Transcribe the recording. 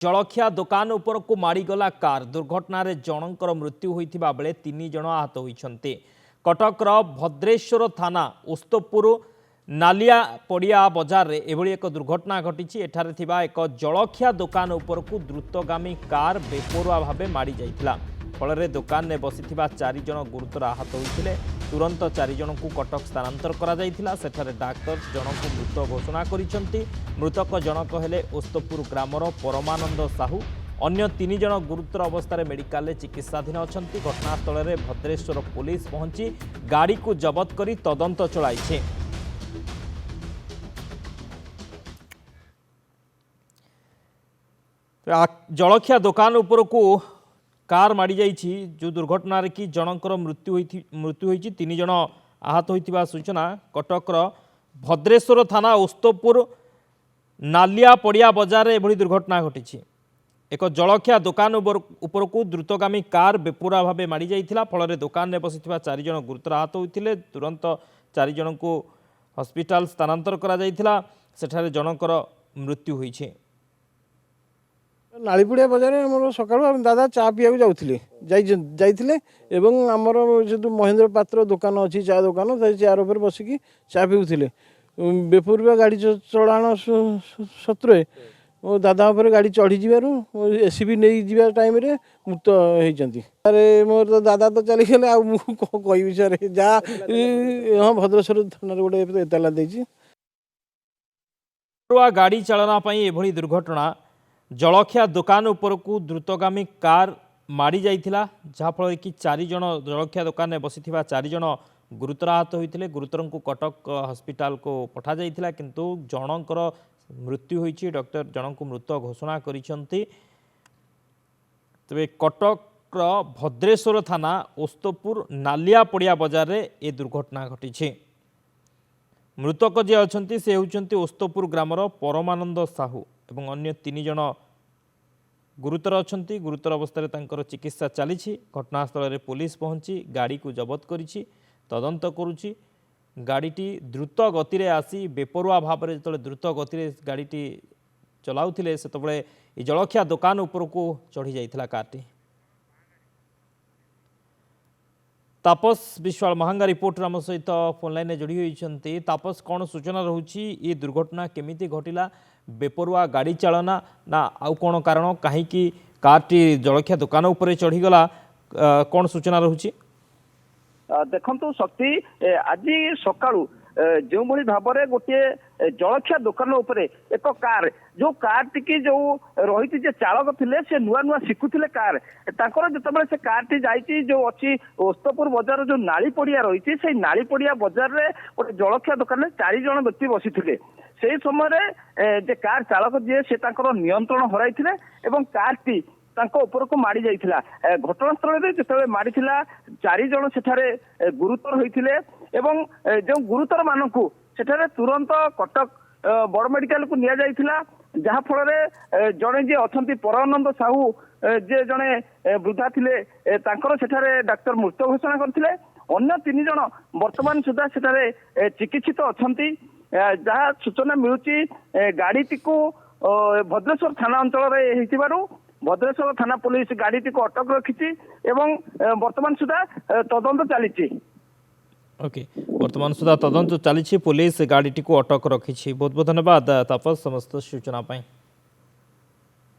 जलखिया दुकान उपरकू माड़ीगला कार दुर्घटन जनकर मृत्यु होता बेले 3 जन आहत होती। कटकर भद्रेश्वर थाना उस्तपुर नालिया पड़िया बजार रे एभली एक दुर्घटना घटी। एठारे थिबा एक जलखिया दुकान उपरकू द्रुतगामी कार बेपरुआ भावे माड़ी जाइथिला। फल दुकान में बसिथिबा 4 जन गुरुतर आहत होते। तुरंत 4 जन को कटक स्थानांतर करा जाइथिला। सेठारे डाक्तर जनक मृत घोषणा करिसेंती। मृतक जनक हेले उस्तपुर ग्रामर परमानंद साहू। अन्य 3 जन गुरुतर अवस्था मेडिकल चिकित्साधीन अछंती। घटनास्थल में भद्रेश्वर पुलिस पहुंची गाड़ी को जबत करी तदंत चलाइछे। जलखिया दुकान उपरकू कार माड़ी जाइछि। जो दुर्घटना कि जनकर मृत्यु होइछि 3 जन आहत होइथिबा सूचना। कटकर भद्रेश्वर थाना उस्तपुर नालिया पड़िया बजार रे एभली दुर्घटना घटी। एक जलखिया दुकान उपरकू द्रुतगामी कार बेपुरा भावे माड़ी जाइथिला। फल दुकान में बसिथिबा 4 जन गुरुतर आहत होइथिले। तुरंत 4 जन को हॉस्पिटल स्थानांतर करा जाइथिला। सेठारे जनकर मृत्यु होइछि। नालीपड़िया बजार में सकाल दादा चा पीवा जाते आमर जो महेंद्र पात्र दुकान अच्छी चा दुकान चेयर पर बसिकी चा पीऊे। बेपुरिया गाड़ी चलाण सत्वे मो दादा गाड़ी चढ़ी एसीबी नहीं जा टाइम मृत होती। अरे मोर तो दादा तो चलीगले आई सर जहाँ हाँ भद्रेश्वर थाना गोटे एतला देती। गाड़ी चालना एभली दुर्घटना जलखिया दुकान उपरकू द्रुतगामी कार माड़ी जाइथिला। जहाँफल कि 4 जन जलखिया दुकान में बसिथिबा 4 जन गुरुतर आहत होइथिले। गुरुतर को कटक हॉस्पिटल को पठा जाइथिला किंतु जनकर मृत्यु होइछि। डॉक्टर जनक मृत घोषणा करिसेंती। तबे कटक भद्रेश्वर थाना उस्तपुर नालिया पड़िया बजार रे ए दुर्घटना घटी। मृतक जे अछंती से होउचंती उस्तपुर ग्रामर परमानंद साहू एवं अन्य 3 जन गुरुतर अछंती। गुरुतर अवस्था तांकर चिकित्सा चली। घटनास्थल में पुलिस पहुंची गाड़ी को जबत करिछि तदंत करुछि। गाड़ीटी द्रुत गति रे आसी बेपरुआ भाव में जो द्रुत गति रे गाड़ीटी चलाउथिले सेतबेले ए जलखिया दुकान उपरकू चढ़ी जाइथिला कारटी। तापस विश्वाल महांगा रिपोर्टर आम सहित फोन लाइन जोड़ी होती। तापस कौन सूचना रोची ये दुर्घटना केमिति घटिला? बेपरुआ गाड़ी चालना ना आउ कौन कारण कहीं कारटी जलखिया दुकान उपर चढ़ीगला कौन सूचना रोची? देखु शक्ति आज सकाळू जो भाव में गोटे जलखिया दुकान उपरे एक कार जो कार टी जो रही चालक थे से नुआ नुआ शिखुले कार जो से कार टी जाइए जो अच्छी उस्तपुर बजार जो नाली पड़िया रही से नाली पड़िया बजार में गोटे जलखिया दुकान में 4 जन व्यक्ति बसी थे। से समय जे कार चालक जी से नियंत्रण हराई कार टी ऊपर को माड़ी जाइथिला। घटनास्थल में जो माड़ी 4 जन सेठारे गुरुतर होइथिले एवं जो गुरुतर मानकू सेठारे तुरंत कटक बड़ मेडिकल को निया जाइथिला। जहाँ फल जड़े जे अछंती परमानंद साहू जे जड़े वृद्धा थिले तांकर सेठारे डाक्तर मृत घोषणा करथिले। अन्य 3 जन वर्तमान सुधा सेठारे चिकित्सित अछंती। जहाँ सूचना मिलुची गाड़ीटी को भद्रेश्वर थाना अंचल में भद्रेश्वर थाना पुलिस गाड़ी को अटक रखी एवं वर्तमान सुधा तदंत चली। ओके वर्तमान सुधा तदंत चली। पुलिस गाड़ी को अटक रखी। बहुत बहुत धन्यवाद तापस समस्त सूचना पाई।